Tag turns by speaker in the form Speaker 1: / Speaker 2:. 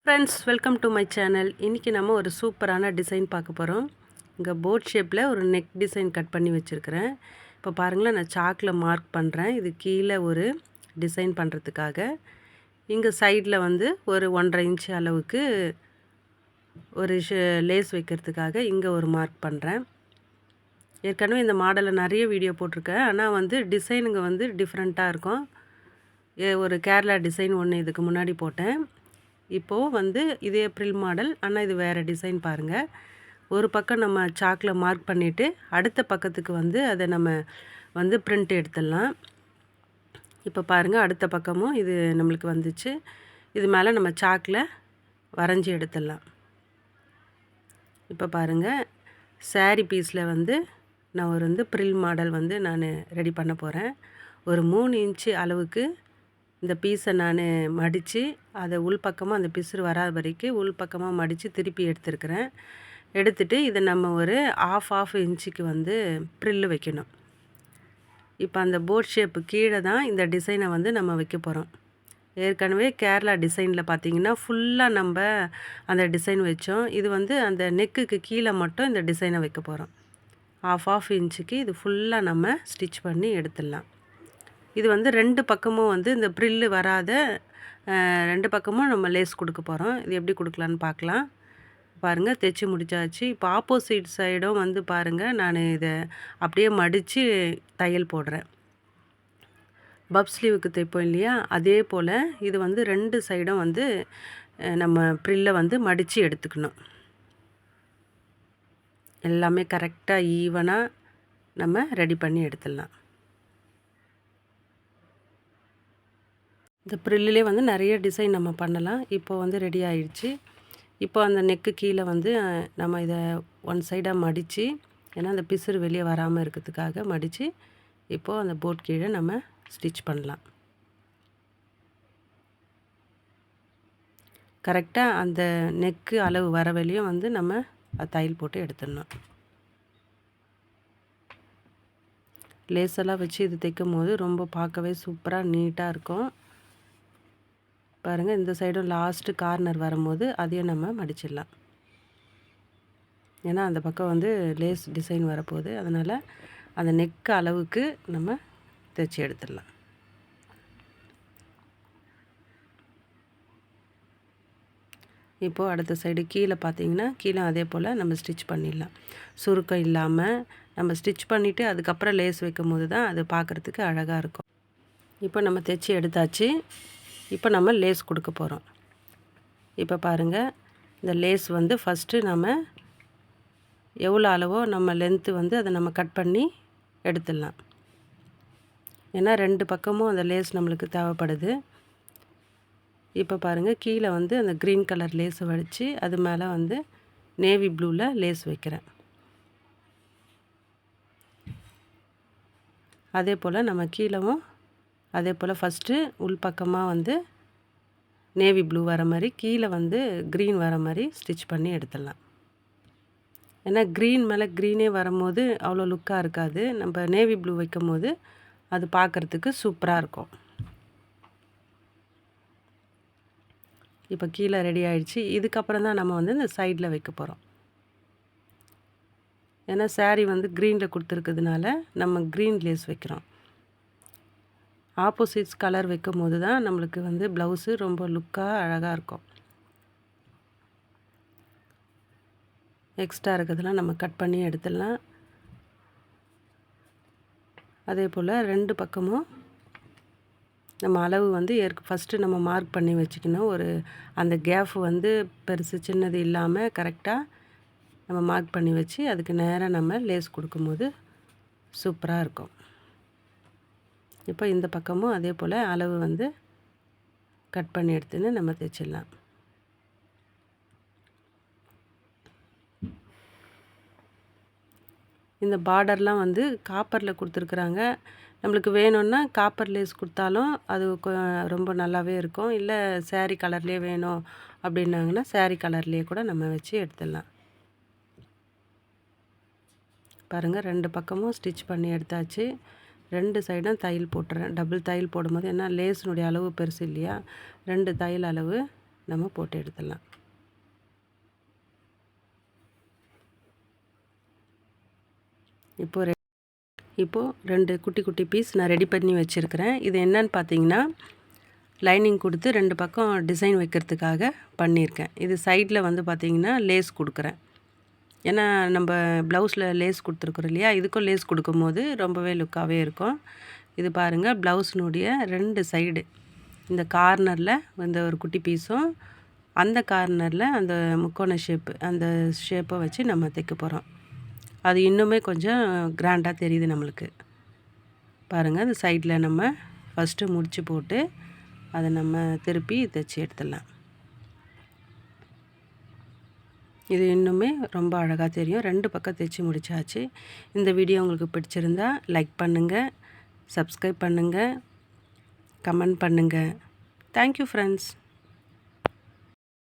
Speaker 1: Friends, welcome to my channel. இன்றைக்கி நம்ம ஒரு சூப்பரான டிசைன் பார்க்க போகிறோம். இங்கே போட் ஷேப்பில் ஒரு நெக் டிசைன் கட் பண்ணி வச்சுருக்கிறேன். இப்போ பாருங்களேன், நான் சாக்கில் மார்க் பண்ணுறேன். இது கீழே ஒரு டிசைன் பண்ணுறதுக்காக. இங்கே சைடில் வந்து ஒரு 1.5 இன்ச் அளவுக்கு ஒரு லேஸ் வைக்கிறதுக்காக இங்கே ஒரு மார்க் பண்ணுறேன். ஏற்கனவே இந்த மாடலை நிறைய வீடியோ போட்டிருக்கேன். ஆனால் வந்து டிசைனுங்க வந்து டிஃப்ரெண்ட்டாக இருக்கும். ஒரு கேரளா டிசைன் ஒன்று இதுக்கு முன்னாடி போட்டேன். இப்போது வந்து இது ஏப்ரல் மாடல், ஆனால் இது வேறு டிசைன் பாருங்கள். ஒரு பக்கம் நம்ம சாக்கில் மார்க் பண்ணிவிட்டு அடுத்த பக்கத்துக்கு வந்து அதை நம்ம வந்து பிரிண்ட் எடுத்துடலாம். இப்போ பாருங்கள், அடுத்த பக்கமும் இது நம்மளுக்கு வந்துச்சு. இது மேலே நம்ம சாக்கில் வரைஞ்சி எடுத்துடலாம். இப்போ பாருங்கள், சாரீ பீஸில் வந்து நான் ஒரு வந்து ப்ரில் மாடல் வந்து நான் ரெடி பண்ண போகிறேன். ஒரு 3 இன்ச்சு அளவுக்கு இந்த பீஸை நான் மடித்து அதை உள்பக்கமாக அந்த பிசுறு வராத வரைக்கும் உள்பக்கமாக மடித்து திருப்பி எடுத்துருக்கிறேன். எடுத்துகிட்டு இதை நம்ம ஒரு ஆஃப் இன்ச்சுக்கு வந்து ப்ரில்லு வைக்கணும். இப்போ அந்த போட் ஷேப்பு கீழே தான் இந்த டிசைனை வந்து நம்ம வைக்க போகிறோம். ஏற்கனவே கேரளா டிசைனில் பார்த்திங்கன்னா ஃபுல்லாக நம்ம அந்த டிசைன் வச்சோம். இது வந்து அந்த நெக்குக்கு கீழே மட்டும் இந்த டிசைனை வைக்க போகிறோம். ஆஃப் இன்ச்சுக்கு இது ஃபுல்லாக நம்ம ஸ்டிச் பண்ணி எடுத்துடலாம். இது வந்து 2 பக்கமும் வந்து இந்த ப்ரில்லு வராத 2 பக்கமும் நம்ம லேஸ் கொடுக்க போகிறோம். இது எப்படி கொடுக்கலான்னு பார்க்கலாம். பாருங்கள், தைச்சி முடிச்சாச்சு. இப்போ ஆப்போசிட் சைடும் வந்து பாருங்கள், நான் இதை அப்படியே மடித்து தையல் போடுறேன். பப் ஸ்லீவுக்கு தைப்போம் இல்லையா, அதே போல் இது வந்து 2 சைடும் வந்து நம்ம ப்ரில்லை வந்து மடித்து எடுத்துக்கணும். எல்லாமே கரெக்டாக ஈவனாக நம்ம ரெடி பண்ணி எடுத்துடலாம். இந்த ப்ரில்லிலே வந்து நிறைய டிசைன் நம்ம பண்ணலாம். இப்போ வந்து ரெடி ஆயிடுச்சு. இப்போ அந்த நெக்கு கீழே வந்து நம்ம இதை ஒன் சைடாக மடித்து, ஏன்னா அந்த பிசுறு வெளியே வராமல் இருக்கிறதுக்காக மடித்து இப்போது அந்த போட் கீழே நம்ம ஸ்டிச் பண்ணலாம். கரெக்டாக அந்த நெக்கு அளவு வர வரையும் வந்து நம்ம தையல் போட்டு எடுத்துடணும். லேஸெல்லாம் வச்சு இது தைக்கும் போது ரொம்ப பார்க்கவே சூப்பராக நீட்டாக இருக்கும். பாருங்கள், இந்த சைடும் லாஸ்ட்டு கார்னர் வரும்போது அதையும் நம்ம மடிச்சிடலாம். ஏன்னா அந்த பக்கம் வந்து லேஸ் டிசைன் வரப்போகுது, அதனால் அந்த நெக் அளவுக்கு நம்ம தைச்சி எடுத்துடலாம். இப்போது அடுத்த சைடு கீழே பார்த்திங்கன்னா கீழே அதே போல் நம்ம ஸ்டிச் பண்ணிடலாம். சுருக்கம் இல்லாமல் நம்ம ஸ்டிச் பண்ணிவிட்டு அதுக்கப்புறம் லேஸ் வைக்கும் போது தான் அது பார்க்குறதுக்கு அழகாக இருக்கும். இப்போ நம்ம தைச்சி எடுத்தாச்சு. இப்போ நம்ம லேஸ் கொடுக்க போகிறோம். இப்போ பாருங்கள், இந்த லேஸ் வந்து ஃபஸ்ட்டு நம்ம எவ்வளோ அளவோ நம்ம லென்த்து வந்து அதை நம்ம கட் பண்ணி எடுத்துடலாம். ஏன்னா 2 பக்கமும் அந்த லேஸ் நம்மளுக்கு தேவைப்படுது. இப்போ பாருங்கள், கீழே வந்து அந்த க்ரீன் கலர் லேஸை வச்சு அது மேலே வந்து நேவி ப்ளூவில் லேஸ் வைக்கிறேன். அதே போல் நம்ம கீழவும் அதே போல் ஃபஸ்ட்டு உள்பக்கமாக வந்து நேவி ப்ளூ வர மாதிரி, கீழே வந்து க்ரீன் வர மாதிரி ஸ்டிச் பண்ணி எடுத்துடலாம். ஏன்னா க்ரீன் மேலே க்ரீனே வரும்போது அவ்வளோ லுக்காக இருக்காது. நம்ம நேவி ப்ளூ வைக்கும் போது அது பார்க்குறதுக்கு சூப்பராக இருக்கும். இப்போ கீழே ரெடி ஆகிடுச்சு. இதுக்கப்புறம் தான் நம்ம வந்து இந்த சைடில் வைக்க போகிறோம். ஏன்னா சாரீ வந்து க்ரீனில் கொடுத்துருக்கிறதுனால நம்ம க்ரீன் லேஸ் வைக்கிறோம். ஆப்போசிட்ஸ் கலர் வைக்கும் போது தான் நம்மளுக்கு வந்து ப்ளவுஸு ரொம்ப லுக்காக அழகாக இருக்கும். எக்ஸ்ட்ரா இருக்கிறதுலாம் நம்ம கட் பண்ணி எடுத்துடலாம். அதே போல் 2 பக்கமும் நம்ம அளவு வந்து ஃபஸ்ட்டு நம்ம மார்க் பண்ணி வச்சுக்கணும். ஒரு அந்த கேப் வந்து பெருசு சின்னது இல்லாமல் கரெக்டாக நம்ம மார்க் பண்ணி வச்சு அதுக்கு நேராக நம்ம லேஸ் கொடுக்கும்போது சூப்பராக இருக்கும். இப்போ இந்த பக்கமும் அதே போல் அளவு வந்து கட் பண்ணி எடுத்துன்னு நம்ம தைச்சிடலாம். இந்த பார்டர்லாம் வந்து காப்பரில் கொடுத்துருக்குறாங்க. நம்மளுக்கு வேணும்னா காப்பர் லேஸ் கொடுத்தாலும் அது ரொம்ப நல்லாவே இருக்கும். இல்லை சாரீ கலர்லேயே வேணும் அப்படின்னாங்கன்னா சாரீ கலர்லேயே கூட நம்ம வச்சு எடுத்துடலாம். பாருங்கள், 2 பக்கமும் ஸ்டிச் பண்ணி எடுத்தாச்சு. 2 சைடும் தையல் போட்டுறேன். டபுள் தையல் போடும்போது, ஏன்னா லேஸினுடைய அளவு பெருசு இல்லையா, 2 தையல் அளவு நம்ம போட்டு எடுத்துடலாம். இப்போது 2 குட்டி குட்டி பீஸ் நான் ரெடி பண்ணி வச்சுருக்கிறேன். இது என்னன்னு பார்த்தீங்கன்னா, லைனிங் கொடுத்து 2 பக்கம் டிசைன் வைக்கிறதுக்காக பண்ணியிருக்கேன். இது சைடில் வந்து பார்த்திங்கன்னா லேஸ் கொடுக்குறேன். ஏன்னா நம்ம ப்ளவுஸில் லேஸ் கொடுத்துருக்குறோம் இல்லையா, இதுக்கும் லேஸ் கொடுக்கும்போது ரொம்பவே லுக்காகவே இருக்கும். இது பாருங்கள், ப்ளவுஸினுடைய 2 சைடு இந்த கார்னரில் இந்த ஒரு குட்டி பீஸும், அந்த கார்னரில் அந்த முக்கோண அந்த ஷேப்பை வச்சு நம்ம தைக்க போகிறோம். அது இன்னுமே கொஞ்சம் கிராண்டாக தெரியுது நம்மளுக்கு. பாருங்கள், அந்த சைடில் நம்ம ஃபஸ்ட்டு முடிச்சு போட்டு அதை நம்ம திருப்பி தைச்சி எடுத்துடலாம். இது இன்னுமே ரொம்ப அழகாக தெரியும். 2 பக்கம் தைச்சி முடிச்சாச்சு. இந்த வீடியோ உங்களுக்கு பிடிச்சிருந்தா லைக் பண்ணுங்கள், சப்ஸ்கிரைப் பண்ணுங்கள், கமெண்ட் பண்ணுங்கள். Thank you friends.